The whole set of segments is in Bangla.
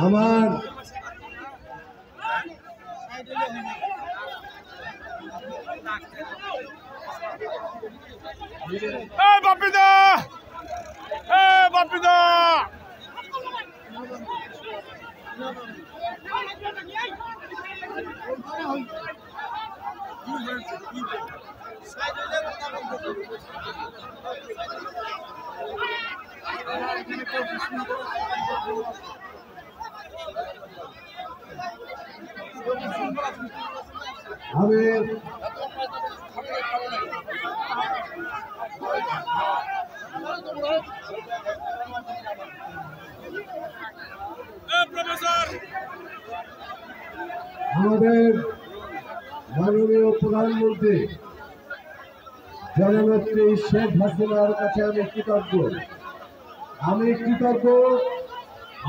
আমার বাপিদা বাপিদা আমাদের মাননীয় প্রধানমন্ত্রী জননেত্রী শেখ হাসিনার কাছে আমি কৃতজ্ঞ।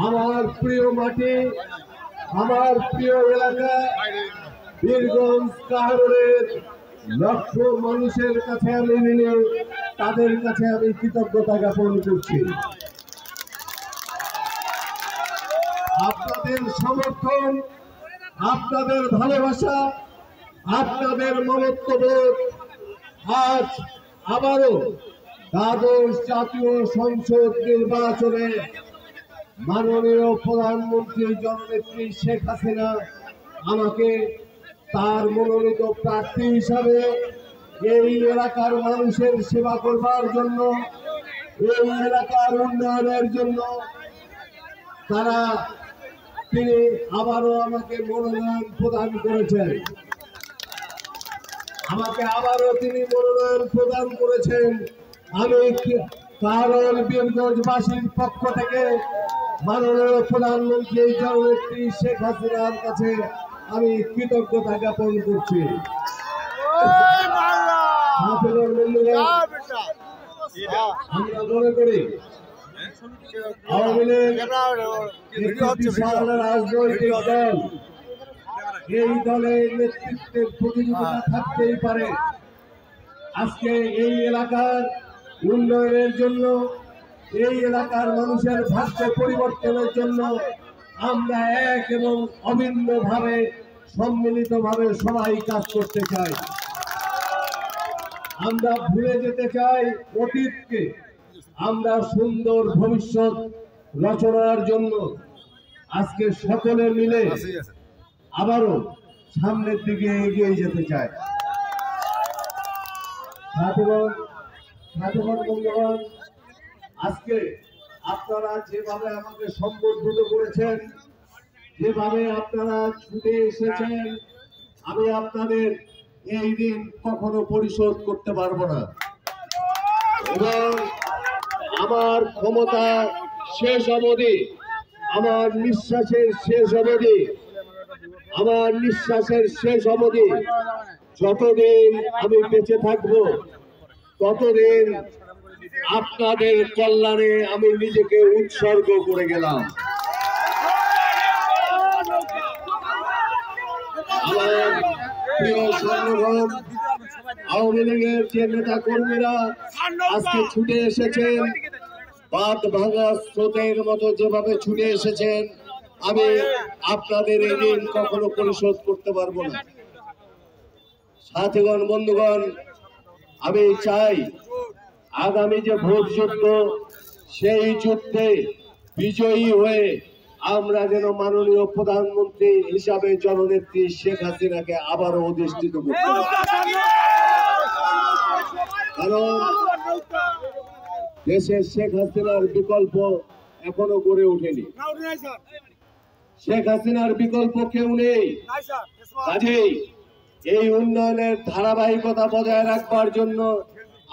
আমার প্রিয় মাটি, আমার প্রিয় এলাকা বীরগঞ্জ কাহারোলের লক্ষ মানুষের কাছে আমি তাদের কাছে আমি কৃতজ্ঞতা জ্ঞাপন করছি। আপনাদের সমর্থন, আপনাদের ভালোবাসা, আপনাদের মমত্ববোধ আজ আবারও দ্বাদশ জাতীয় সংসদ নির্বাচনে মাননীয় প্রধানমন্ত্রী জননেত্রী শেখ হাসিনা আমাকে তার মনোনীত প্রার্থী হিসাবে এই এলাকার মানুষের সেবা করবার জন্য, এই এলাকার উন্নয়নের জন্য তিনি আবারও আমাকে মনোনয়ন প্রদান করেছেন। আমি কারণ বীরগঞ্জবাসীর পক্ষ থেকে মাননীয় প্রধানমন্ত্রী জননেত্রী শেখ হাসিনার কাছে আমি কৃতজ্ঞতা জ্ঞাপন করছি। আমরা মনে করি আওয়ামী লীগ রাজনৈতিক দল, এই দলের নেতৃত্বের প্রতিযোগিতা থাকতেই পারে। আজকে এই এলাকার উন্নয়নের জন্য, এই এলাকার মানুষের ভাগ্য পরিবর্তনের জন্য আমরা এক এবং অভিন্নভাবে সম্মিলিতভাবে সবাই কাজ করতে চাই। আমরা ভুলে যেতে চাই অতীতকে। আমরা সুন্দর ভবিষ্যৎ রচনার জন্য আজকে সকলে মিলে আবারও সামনের দিকে এগিয়ে যেতে চাই। বন্ধুগণ, আজকে আপনারা যেভাবে আমাকে সম্বর্ধিত করেছেন, যেভাবে আপনারা ছুটে এসেছেন, আমি আপনাদের এই ঋণ কখনো পরিশোধ করতে পারবো না। এবং আমার ক্ষমতা শেষ অবধি, আমার নিঃশ্বাসের শেষ অবধি যতদিন আমি বেঁচে থাকবো ততদিন আপনাদের কল্যাণে আমি নিজেকে উৎসর্গ করে গেলাম। আমার প্রিয় স্বর্ণগণ, আওয়ামী লীগের যে নেতা কর্মীরা আজকে ছুটে এসেছেন, বাঁধ ভাঙা স্রোতের মতো যেভাবে ছুটে এসেছেন, আমি আপনাদের এই ঋণ কখনো পরিশোধ করতে পারবো না। সাথীগণ, বন্ধুগণ, আমি চাই আগামী যে ভোট যুদ্ধ, সেই যুদ্ধে বিজয়ী হয়ে আমরা যেন মাননীয় প্রধানমন্ত্রী হিসাবে জননেত্রী শেখ হাসিনাকে আবারও অধিষ্ঠিত করতে পারি। কারণ দেশে শেখ হাসিনার বিকল্প এখনো গড়ে ওঠেনি। শেখ হাসিনার বিকল্প কেউ নেই। কাজেই এই উন্নয়নের ধারাবাহিকতা বজায় রাখবার জন্য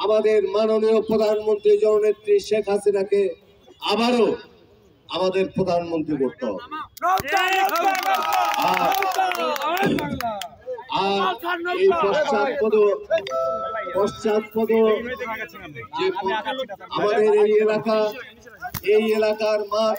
আমাদের মাননীয় প্রধানমন্ত্রী জননেত্রী শেখ হাসিনাকে আবারও আমাদের প্রধানমন্ত্রী করতে হবে। আর এই পশ্চাৎপদ যে আমাদের এই এলাকার মান